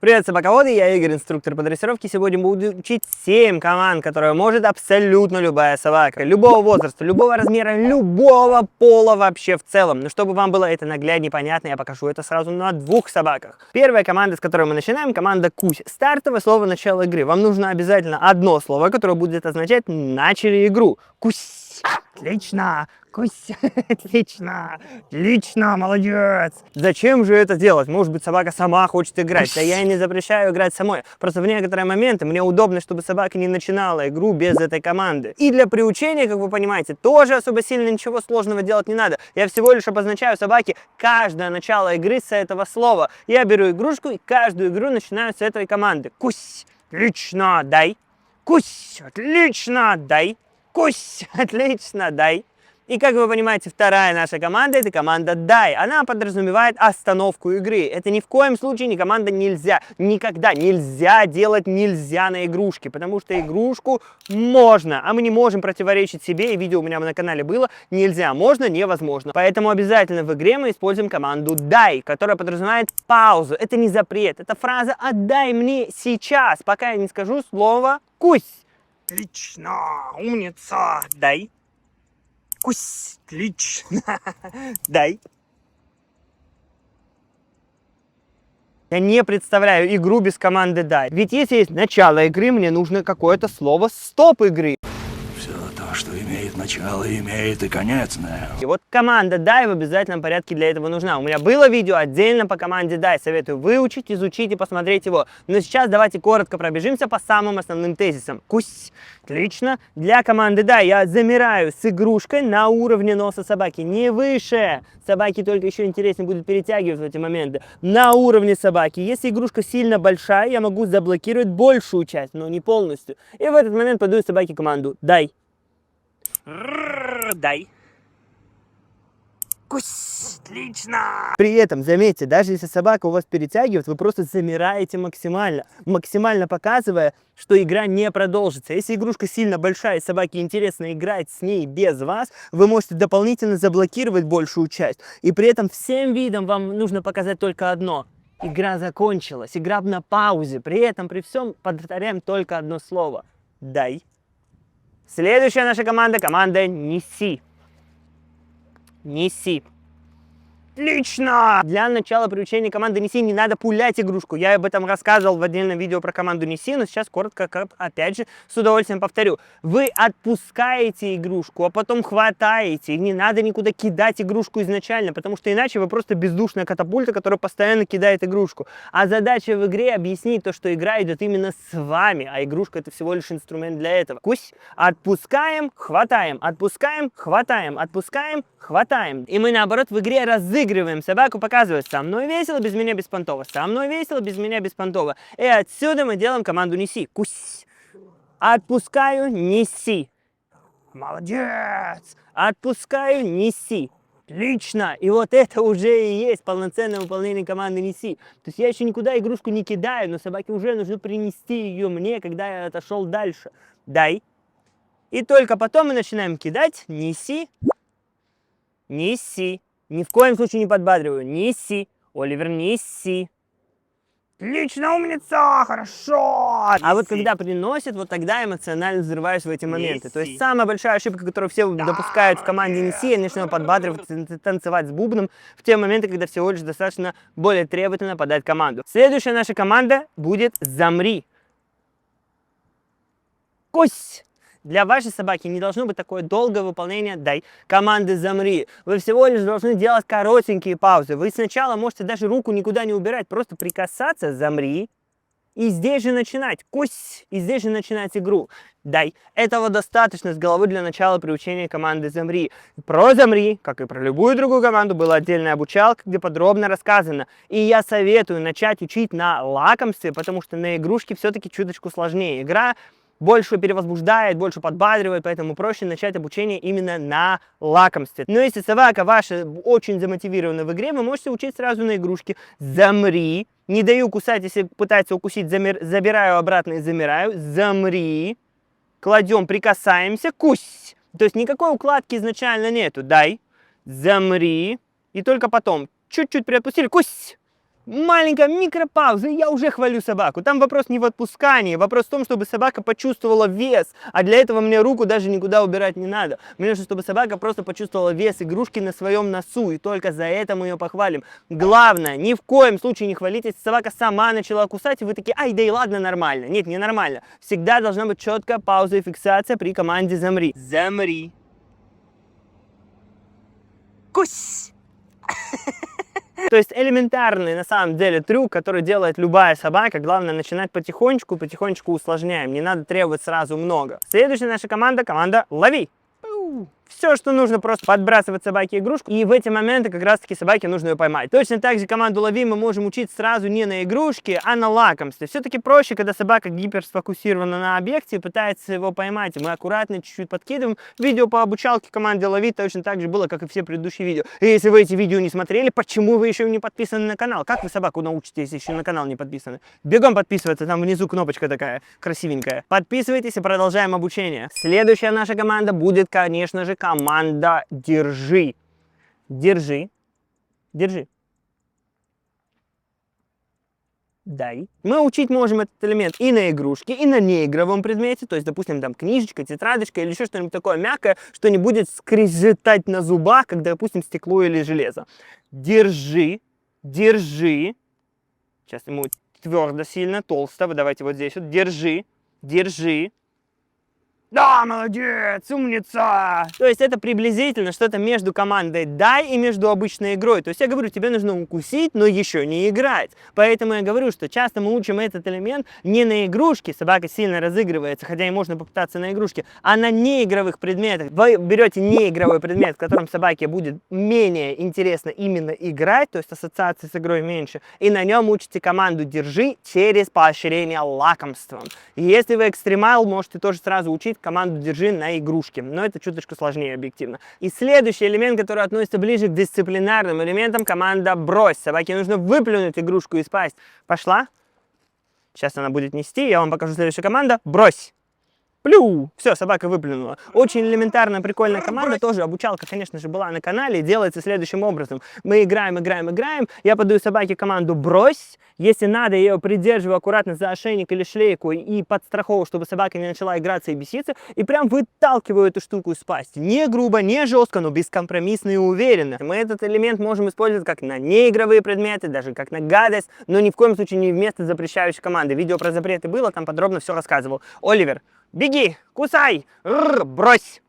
Привет, собаководы, я Игорь, инструктор по дрессировке. Сегодня буду учить 7 команд, которые может абсолютно любая собака. Любого возраста, любого размера, любого пола вообще в целом. Но чтобы вам было это нагляднее понятно, я покажу это сразу на 2 собаках. Первая команда, с которой мы начинаем, команда «Кусь». Стартовое слово начала игры. Вам нужно обязательно одно слово, которое будет означать «начали игру». Кусь. Отлично. Кусь. Отлично. Отлично. Молодец. Зачем же это делать? Может быть, собака сама хочет играть. Да я и не запрещаю играть самой. Просто в некоторые моменты мне удобно, чтобы собака не начинала игру без этой команды. И для приучения, как вы понимаете, тоже особо сильно ничего сложного делать не надо. Я всего лишь обозначаю собаке каждое начало игры с этого слова. Я беру игрушку и каждую игру начинаю с этой команды. Кусь. Отлично. Дай. Кусь. Отлично. Дай. Кусь. Отлично. Дай. И, как вы понимаете, вторая наша команда – это команда «Дай». Она подразумевает остановку игры. Это ни в коем случае не команда «Нельзя». Никогда нельзя делать «нельзя» на игрушке, потому что игрушку можно, а мы не можем противоречить себе. И видео у меня на канале было «Нельзя», «Можно», «Невозможно». Поэтому обязательно в игре мы используем команду «Дай», которая подразумевает паузу. Это не запрет, это фраза «Отдай мне сейчас», пока я не скажу слово «Кусь». Отлично, умница, дай. Кусь, отлично. Дай. Я не представляю игру без команды «Дай». Ведь если есть начало игры, мне нужно какое-то слово «Стоп» игры. Все то, что имеет начало, имеет и конец, Нео. И вот команда «Дай» в обязательном порядке для этого нужна. У меня было видео отдельно по команде «Дай». Советую выучить, изучить и посмотреть его. Но сейчас давайте коротко пробежимся по самым основным тезисам. Кусь. Отлично. Для команды «Дай» я замираю с игрушкой на уровне носа собаки. Не выше. Собаке только еще интереснее будет перетягивать в эти моменты. На уровне собаки. Если игрушка сильно большая, я могу заблокировать большую часть, но не полностью. И в этот момент подаю собаке команду «Дай». Дай. Кусь, отлично. При этом, заметьте, даже если собака у вас перетягивает, вы просто замираете максимально показывая, что игра не продолжится. Если игрушка сильно большая и собаке интересно играть с ней без вас, вы можете дополнительно заблокировать большую часть. И при этом всем видом вам нужно показать только одно. Игра закончилась, игра на паузе. При этом, при всем, повторяем только одно слово. Дай. Следующая наша команда, команда «Неси». Неси. Отлично! Для начала приучения команды «Неси» не надо пулять игрушку. Я об этом рассказывал в отдельном видео про команду «Неси», но сейчас коротко, опять же, с удовольствием повторю. Вы отпускаете игрушку, а потом хватаете. И не надо никуда кидать игрушку изначально, потому что иначе вы просто бездушная катапульта, которая постоянно кидает игрушку. А задача в игре объяснить то, что игра идет именно с вами, а игрушка — это всего лишь инструмент для этого. Кусь. Отпускаем, хватаем, отпускаем, хватаем, отпускаем, хватаем. И мы, наоборот, в игре разыгрываем собаку, показывая: со мной весело, без меня беспонтово, со мной весело, без меня беспонтово. И отсюда мы делаем команду «Неси». Кусь. Отпускаю, неси. Молодец. Отпускаю, неси. Отлично. И вот это уже и есть полноценное выполнение команды «Неси». То есть я еще никуда игрушку не кидаю, но собаке уже нужно принести ее мне, когда я отошел дальше. Дай. И только потом мы начинаем кидать. Неси. Неси. Ни в коем случае не подбадриваю. Неси. Оливер, неси. Отлично, умница, хорошо. А вот когда приносит, вот тогда эмоционально взрываюсь в эти моменты. То есть самая большая ошибка, которую все допускают в команде «Неси», я начинаю подбадривать, танцевать с бубном в те моменты, когда всего лишь достаточно более требовательно подать команду. Следующая наша команда будет «Замри». Кусь. Для вашей собаки не должно быть такое долгое выполнение «Дай» команды «Замри». Вы всего лишь должны делать коротенькие паузы. Вы сначала можете даже руку никуда не убирать, просто прикасаться «Замри» и здесь же начинать «Кусь», и здесь же начинать игру «Дай». Этого достаточно с головы для начала приучения команды «Замри». Про «Замри», как и про любую другую команду, была отдельная обучалка, где подробно рассказано. И я советую начать учить на лакомстве, потому что на игрушке все-таки чуточку сложнее. Игра больше перевозбуждает, больше подбадривает, поэтому проще начать обучение именно на лакомстве. Но если собака ваша очень замотивирована в игре, вы можете учить сразу на игрушке «Замри». Не даю кусать, если пытается укусить, забираю обратно и замираю. «Замри». Кладем, прикасаемся, «Кусь». То есть никакой укладки изначально нету. «Дай». «Замри». И только потом чуть-чуть приотпустили, «Кусь». Маленькая микропауза, и я уже хвалю собаку. Там вопрос не в отпускании, вопрос в том, чтобы собака почувствовала вес. А для этого мне руку даже никуда убирать не надо. Мне нужно, чтобы собака просто почувствовала вес игрушки на своем носу, и только за это мы ее похвалим. Главное, ни в коем случае не хвалите, если собака сама начала кусать, и вы такие, ай, да и ладно, нормально. Нет, не нормально. Всегда должна быть четкая пауза и фиксация при команде «замри». Замри. Кусь! То есть элементарный на самом деле трюк, который делает любая собака. Главное начинать потихонечку, потихонечку усложняем. Не надо требовать сразу много. Следующая наша команда «Лови». Все, что нужно, просто подбрасывать собаке игрушку, и в эти моменты как раз-таки собаке нужно ее поймать. Точно так же команду «Лови» мы можем учить сразу не на игрушке, а на лакомстве. Все-таки проще, когда собака гиперсфокусирована на объекте и пытается его поймать. Мы аккуратно чуть-чуть подкидываем. Видео по обучалке команде «Лови» точно так же было, как и все предыдущие видео. И если вы эти видео не смотрели, почему вы еще не подписаны на канал? Как вы собаку научите, если еще на канал не подписаны? Бегом подписываться, там внизу кнопочка такая красивенькая. Подписывайтесь и продолжаем обучение. Следующая наша команда будет, конечно же, команда «Держи». Держи. Держи. Дай. Мы учить можем этот элемент и на игрушке, и на неигровом предмете. То есть, допустим, там книжечка, тетрадочка или еще что-нибудь такое мягкое, что не будет скрежетать на зубах, как, допустим, стекло или железо. Держи. Держи. Сейчас ему твердо, сильно, толсто. Давайте вот здесь вот. Держи. Держи. Да, молодец, умница! То есть это приблизительно что-то между командой «дай» и между обычной игрой. То есть я говорю, тебе нужно укусить, но еще не играть. Поэтому я говорю, что часто мы учим этот элемент не на игрушке, собака сильно разыгрывается, хотя и можно попытаться на игрушке, а на неигровых предметах. Вы берете неигровой предмет, в котором собаке будет менее интересно именно играть, то есть ассоциации с игрой меньше, и на нем учите команду «держи» через поощрение лакомством. Если вы экстремал, можете тоже сразу учить команду «держи» на игрушке, но это чуточку сложнее объективно. И следующий элемент, который относится ближе к дисциплинарным элементам, команда «брось». Собаке нужно выплюнуть игрушку из пасти. Пошла. Сейчас она будет нести, я вам покажу следующую команду. «Брось». Плю! Все, собака выплюнула. Очень элементарная, прикольная команда. Тоже обучалка, конечно же, была на канале. И делается следующим образом. Мы играем. Я подаю собаке команду «брось». Если надо, я ее придерживаю аккуратно за ошейник или шлейку и подстраховываю, чтобы собака не начала играться и беситься. И прям выталкиваю эту штуку из пасти. Не грубо, не жестко, но бескомпромиссно и уверенно. Мы этот элемент можем использовать как на неигровые предметы, даже как на гадость, но ни в коем случае не вместо запрещающей команды. Видео про запреты было, там подробно все рассказывал. Оливер, беги, кусай, брось.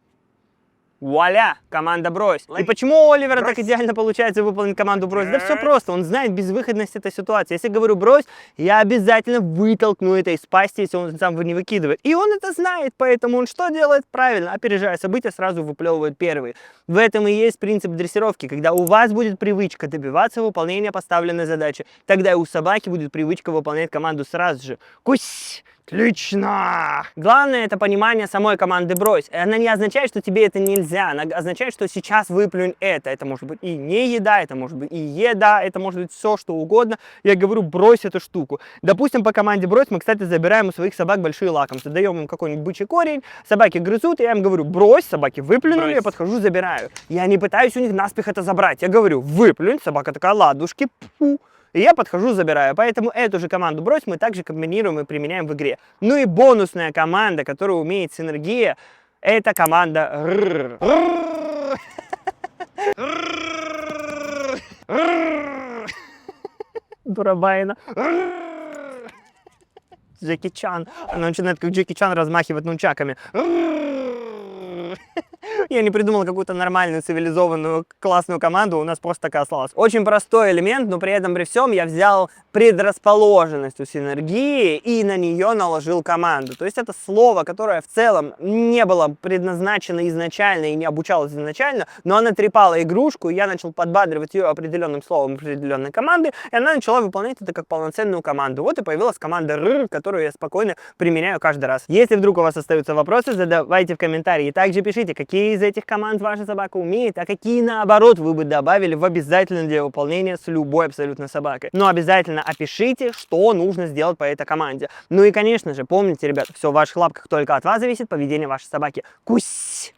Вуаля, команда «брось». И почему у Оливера так идеально получается выполнить команду «брось»? Да все просто, он знает безвыходность этой ситуации. Если говорю «брось», я обязательно вытолкну это из пасти, если он сам не выкидывает. И он это знает, поэтому он что делает? Правильно, опережая события, сразу выплевывает первый. В этом и есть принцип дрессировки. Когда у вас будет привычка добиваться выполнения поставленной задачи, тогда и у собаки будет привычка выполнять команду сразу же. Кусь! Отлично! Главное это понимание самой команды «брось». Она не означает, что тебе это нельзя. Она означает, что сейчас выплюнь это. Это может быть и не еда, это может быть и еда, это может быть все, что угодно. Я говорю, брось эту штуку. Допустим, по команде «брось» мы, кстати, забираем у своих собак большие лакомства. Даем им какой-нибудь бычий корень, собаки грызут, и я им говорю, брось, собаки выплюнули, я подхожу, забираю. Я не пытаюсь у них наспех это забрать. Я говорю, выплюнь, собака такая, ладушки, пу. И я подхожу, забираю. Поэтому эту же команду «брось» мы также комбинируем и применяем в игре. Ну и бонусная команда, которая умеет синергия, это команда «рррр». Дурабайна. Джеки Чан. Она начинает как Джеки Чан размахивать нунчаками. Я не придумал какую-то нормальную, цивилизованную, классную команду, у нас просто такая осталась. Очень простой элемент, но при этом при всем я взял предрасположенность у синергии и на нее наложил команду. То есть это слово, которое в целом не было предназначено изначально и не обучалось изначально, но она трепала игрушку, и я начал подбадривать ее определенным словом определенной команды, и она начала выполнять это как полноценную команду. Вот и появилась команда «рррр», которую я спокойно применяю каждый раз. Если вдруг у вас остаются вопросы, задавайте в комментарии. И также пишите, какие из этих команд ваша собака умеет, а какие, наоборот, вы бы добавили в обязательно для выполнения с любой абсолютно собакой. Но обязательно опишите, что нужно сделать по этой команде. Ну и, конечно же, помните, ребята, все в ваших лапках, только от вас зависит поведение вашей собаки. Кусь!